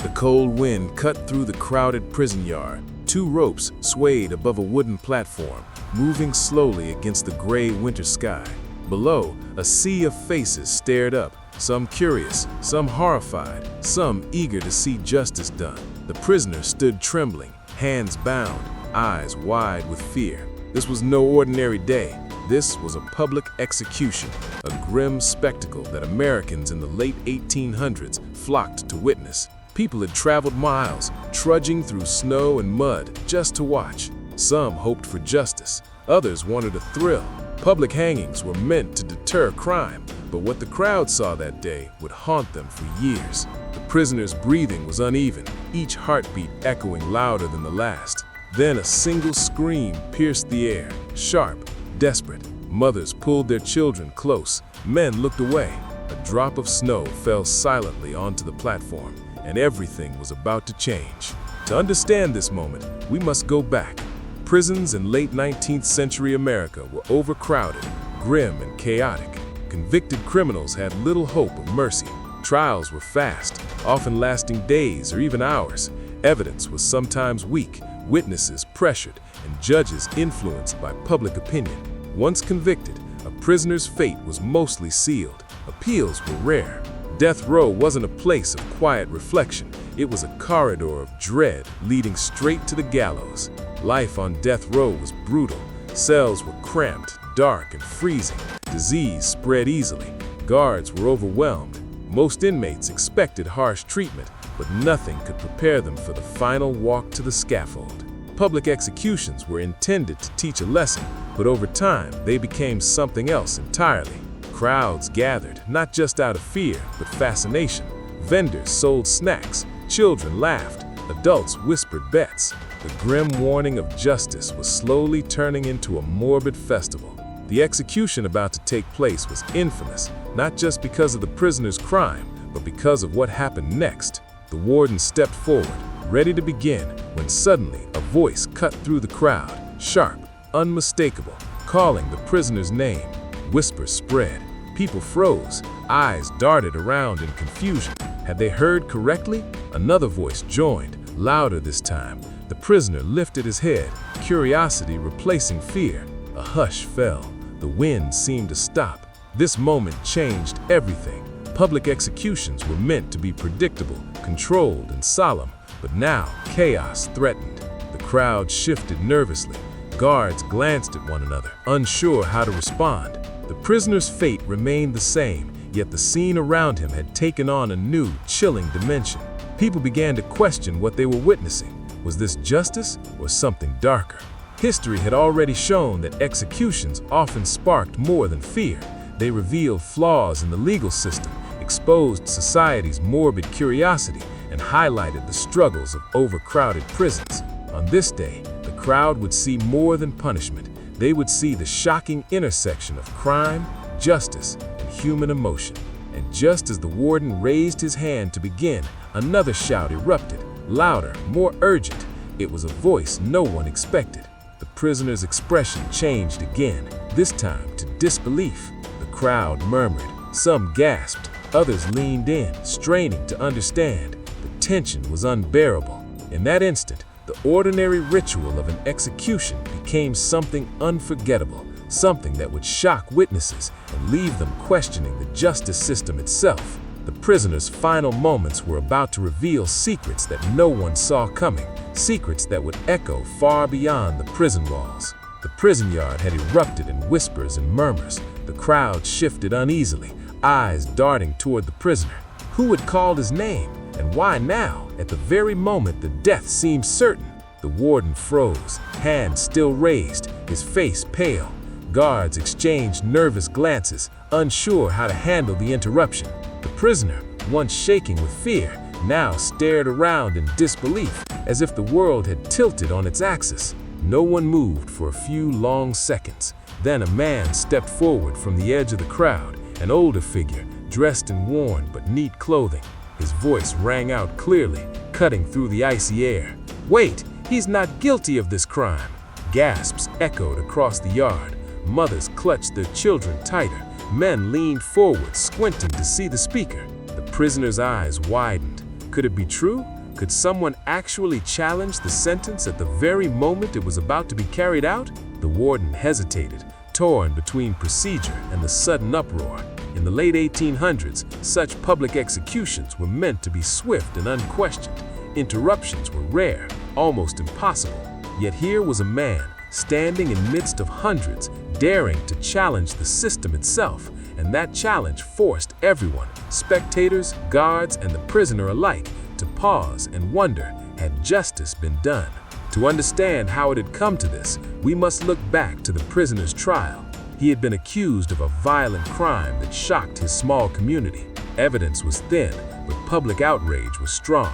The cold wind cut through the crowded prison yard. Two ropes swayed above a wooden platform, moving slowly against the gray winter sky. Below, a sea of faces stared up, some curious, some horrified, some eager to see justice done. The prisoner stood trembling, hands bound, eyes wide with fear. This was no ordinary day. This was a public execution, a grim spectacle that Americans in the late 1800s flocked to witness. People had traveled miles, trudging through snow and mud just to watch. Some hoped for justice, others wanted a thrill. Public hangings were meant to deter crime, but what the crowd saw that day would haunt them for years. The prisoner's breathing was uneven, each heartbeat echoing louder than the last. Then a single scream pierced the air, sharp, desperate. Mothers pulled their children close. Men looked away. A drop of snow fell silently onto the platform, and everything was about to change. To understand this moment, we must go back. Prisons in late 19th century America were overcrowded, grim and chaotic. Convicted criminals had little hope of mercy. Trials were fast, often lasting days or even hours. Evidence was sometimes weak, witnesses pressured, and judges influenced by public opinion. Once convicted, a prisoner's fate was mostly sealed. Appeals were rare. Death row wasn't a place of quiet reflection. It was a corridor of dread leading straight to the gallows. Life on death row was brutal. Cells were cramped, dark, and freezing. Disease spread easily. Guards were overwhelmed. Most inmates expected harsh treatment, but nothing could prepare them for the final walk to the scaffold. Public executions were intended to teach a lesson, but over time they became something else entirely. Crowds gathered, not just out of fear, but fascination. Vendors sold snacks, children laughed, adults whispered bets. The grim warning of justice was slowly turning into a morbid festival. The execution about to take place was infamous, not just because of the prisoner's crime, but because of what happened next. The warden stepped forward, ready to begin, when suddenly a voice cut through the crowd, sharp, unmistakable, calling the prisoner's name. Whispers spread. People froze, eyes darted around in confusion. Had they heard correctly? Another voice joined, louder this time. The prisoner lifted his head, curiosity replacing fear. A hush fell. The wind seemed to stop. This moment changed everything. Public executions were meant to be predictable, controlled, and solemn, but now chaos threatened. The crowd shifted nervously. Guards glanced at one another, unsure how to respond. The prisoner's fate remained the same, yet the scene around him had taken on a new, chilling dimension. People began to question what they were witnessing. Was this justice or something darker? History had already shown that executions often sparked more than fear. They revealed flaws in the legal system, exposed society's morbid curiosity, and highlighted the struggles of overcrowded prisons. On this day, the crowd would see more than punishment. They would see the shocking intersection of crime, justice, and human emotion. And just as the warden raised his hand to begin, another shout erupted, louder, more urgent. It was a voice no one expected. The prisoner's expression changed again, this time to disbelief. The crowd murmured. Some gasped. Others leaned in, straining to understand. The tension was unbearable. In that instant, the ordinary ritual of an execution became something unforgettable, something that would shock witnesses and leave them questioning the justice system itself. The prisoner's final moments were about to reveal secrets that no one saw coming, secrets that would echo far beyond the prison walls. The prison yard had erupted in whispers and murmurs. The crowd shifted uneasily, eyes darting toward the prisoner. Who had called his name? And why now, at the very moment the death seemed certain? The warden froze, hands still raised, his face pale. Guards exchanged nervous glances, unsure how to handle the interruption. The prisoner, once shaking with fear, now stared around in disbelief, as if the world had tilted on its axis. No one moved for a few long seconds. Then a man stepped forward from the edge of the crowd, an older figure, dressed in worn but neat clothing. His voice rang out clearly, cutting through the icy air. "Wait, he's not guilty of this crime." Gasps echoed across the yard. Mothers clutched their children tighter. Men leaned forward, squinting to see the speaker. The prisoner's eyes widened. Could it be true? Could someone actually challenge the sentence at the very moment it was about to be carried out? The warden hesitated, torn between procedure and the sudden uproar. In the late 1800s, such public executions were meant to be swift and unquestioned. Interruptions were rare, almost impossible. Yet here was a man, standing in midst of hundreds, daring to challenge the system itself, and that challenge forced everyone, spectators, guards, and the prisoner alike, to pause and wonder, had justice been done? To understand how it had come to this, we must look back to the prisoner's trial. He had been accused of a violent crime that shocked his small community. Evidence was thin, but public outrage was strong.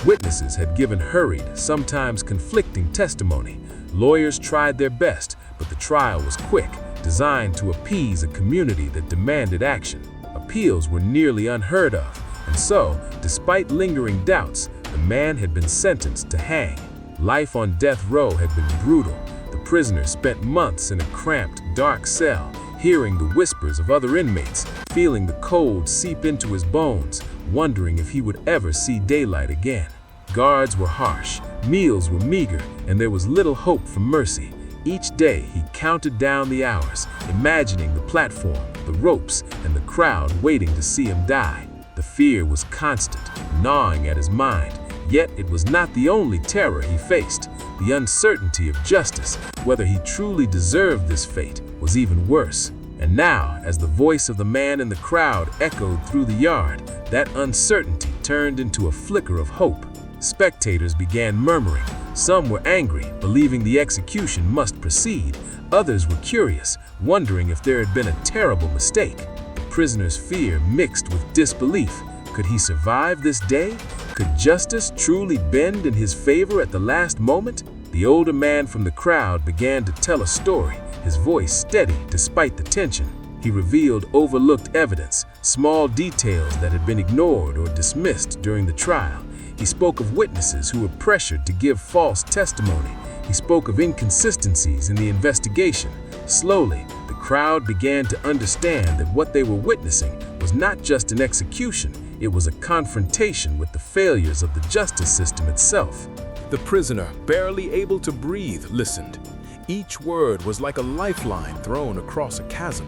Witnesses had given hurried, sometimes conflicting testimony. Lawyers tried their best, but the trial was quick, designed to appease a community that demanded action. Appeals were nearly unheard of, and so, despite lingering doubts, the man had been sentenced to hang. Life on death row had been brutal. The prisoner spent months in a cramped, dark cell, hearing the whispers of other inmates, feeling the cold seep into his bones, wondering if he would ever see daylight again. Guards were harsh, meals were meager, and there was little hope for mercy. Each day he counted down the hours, imagining the platform, the ropes, and the crowd waiting to see him die. The fear was constant, gnawing at his mind. Yet it was not the only terror he faced. The uncertainty of justice, whether he truly deserved this fate, was even worse. And now, as the voice of the man in the crowd echoed through the yard, that uncertainty turned into a flicker of hope. Spectators began murmuring. Some were angry, believing the execution must proceed. Others were curious, wondering if there had been a terrible mistake. The prisoner's fear mixed with disbelief. Could he survive this day? Could justice truly bend in his favor at the last moment? The older man from the crowd began to tell a story, his voice steady despite the tension. He revealed overlooked evidence, small details that had been ignored or dismissed during the trial. He spoke of witnesses who were pressured to give false testimony. He spoke of inconsistencies in the investigation. Slowly, the crowd began to understand that what they were witnessing was not just an execution, it was a confrontation with the failures of the justice system itself. The prisoner, barely able to breathe, listened. Each word was like a lifeline thrown across a chasm.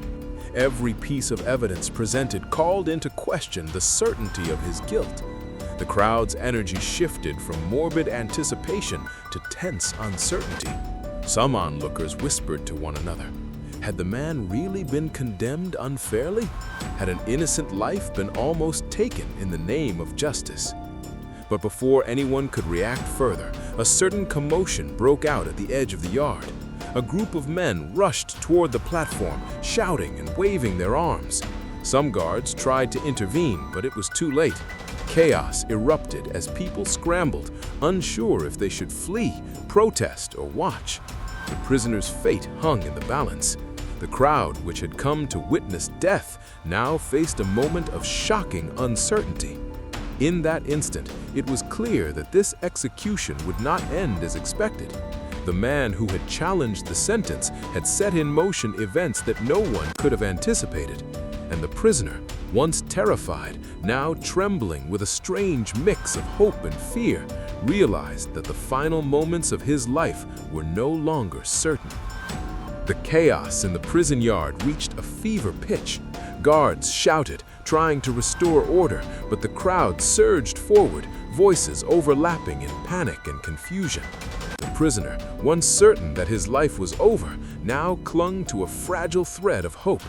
Every piece of evidence presented called into question the certainty of his guilt. The crowd's energy shifted from morbid anticipation to tense uncertainty. Some onlookers whispered to one another, had the man really been condemned unfairly? Had an innocent life been almost taken in the name of justice? But before anyone could react further, a certain commotion broke out at the edge of the yard. A group of men rushed toward the platform, shouting and waving their arms. Some guards tried to intervene, but it was too late. Chaos erupted as people scrambled, unsure if they should flee, protest, or watch. The prisoner's fate hung in the balance. The crowd, which had come to witness death, now faced a moment of shocking uncertainty. In that instant, it was clear that this execution would not end as expected. The man who had challenged the sentence had set in motion events that no one could have anticipated. And the prisoner, once terrified, now trembling with a strange mix of hope and fear, realized that the final moments of his life were no longer certain. The chaos in the prison yard reached a fever pitch. Guards shouted, trying to restore order, but the crowd surged forward, voices overlapping in panic and confusion. The prisoner, once certain that his life was over, now clung to a fragile thread of hope.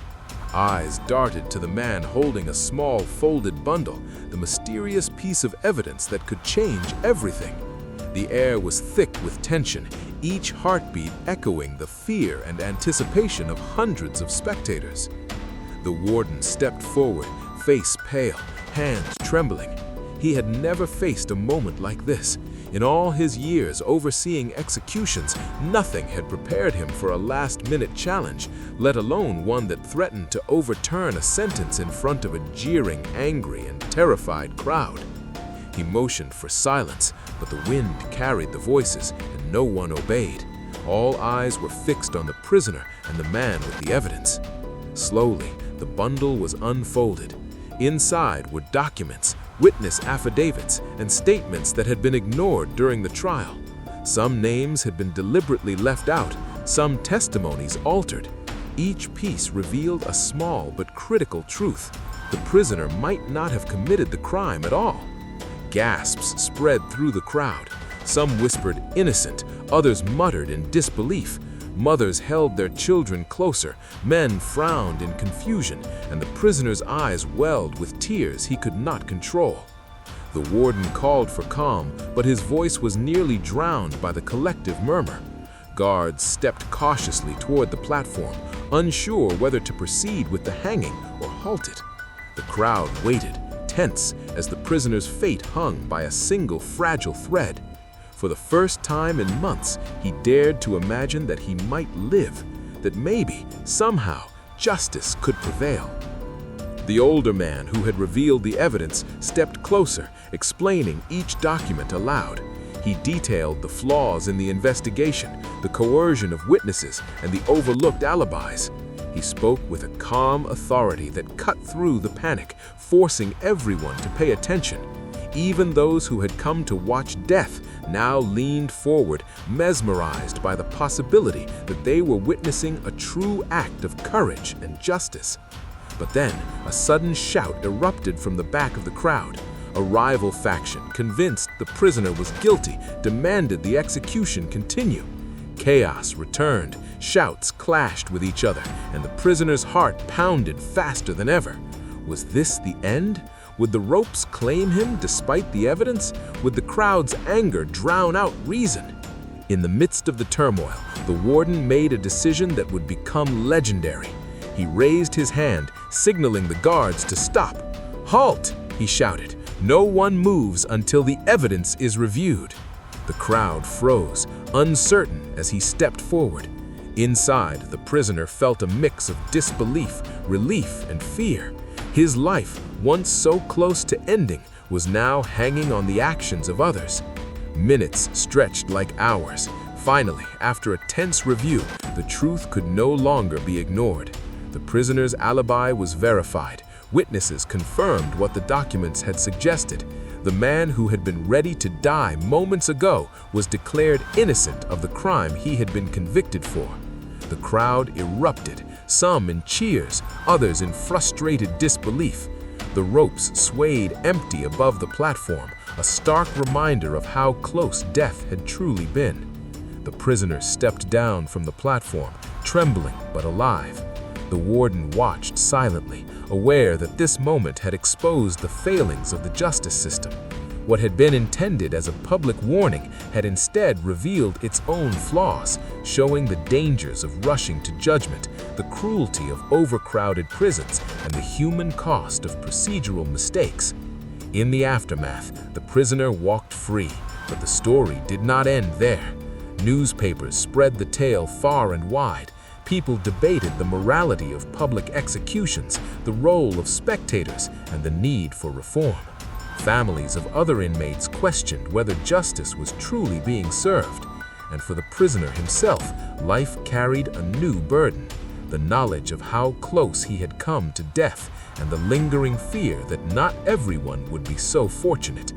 Eyes darted to the man holding a small folded bundle, the mysterious piece of evidence that could change everything. The air was thick with tension, each heartbeat echoing the fear and anticipation of hundreds of spectators. The warden stepped forward, face pale, hands trembling. He had never faced a moment like this. In all his years overseeing executions, nothing had prepared him for a last-minute challenge, let alone one that threatened to overturn a sentence in front of a jeering, angry, and terrified crowd. He motioned for silence, but the wind carried the voices, and no one obeyed. All eyes were fixed on the prisoner and the man with the evidence. Slowly, the bundle was unfolded. Inside were documents, witness affidavits, and statements that had been ignored during the trial. Some names had been deliberately left out, some testimonies altered. Each piece revealed a small but critical truth. The prisoner might not have committed the crime at all. Gasps spread through the crowd. Some whispered innocent, others muttered in disbelief. Mothers held their children closer, men frowned in confusion, and the prisoner's eyes welled with tears he could not control. The warden called for calm, but his voice was nearly drowned by the collective murmur. Guards stepped cautiously toward the platform, unsure whether to proceed with the hanging or halt it. The crowd waited, tense, as the prisoner's fate hung by a single fragile thread. For the first time in months, he dared to imagine that he might live, that maybe, somehow, justice could prevail. The older man who had revealed the evidence stepped closer, explaining each document aloud. He detailed the flaws in the investigation, the coercion of witnesses, and the overlooked alibis. He spoke with a calm authority that cut through the panic, forcing everyone to pay attention. Even those who had come to watch death now leaned forward, mesmerized by the possibility that they were witnessing a true act of courage and justice. But then, a sudden shout erupted from the back of the crowd. A rival faction, convinced the prisoner was guilty, demanded the execution continue. Chaos returned, shouts clashed with each other, and the prisoner's heart pounded faster than ever. Was this the end? Would the ropes claim him despite the evidence? Would the crowd's anger drown out reason? In the midst of the turmoil, the warden made a decision that would become legendary. He raised his hand, signaling the guards to stop. "Halt!" he shouted. "No one moves until the evidence is reviewed." The crowd froze, uncertain as he stepped forward. Inside, the prisoner felt a mix of disbelief, relief, and fear. His life, once so close to ending, was now hanging on the actions of others. Minutes stretched like hours. Finally, after a tense review, the truth could no longer be ignored. The prisoner's alibi was verified. Witnesses confirmed what the documents had suggested. The man who had been ready to die moments ago was declared innocent of the crime he had been convicted for. The crowd erupted, some in cheers, others in frustrated disbelief. The ropes swayed empty above the platform, a stark reminder of how close death had truly been. The prisoner stepped down from the platform, trembling but alive. The warden watched silently, aware that this moment had exposed the failings of the justice system. What had been intended as a public warning had instead revealed its own flaws, showing the dangers of rushing to judgment, the cruelty of overcrowded prisons, and the human cost of procedural mistakes. In the aftermath, the prisoner walked free, but the story did not end there. Newspapers spread the tale far and wide. People debated the morality of public executions, the role of spectators, and the need for reform. Families of other inmates questioned whether justice was truly being served. And for the prisoner himself, life carried a new burden: the knowledge of how close he had come to death and the lingering fear that not everyone would be so fortunate.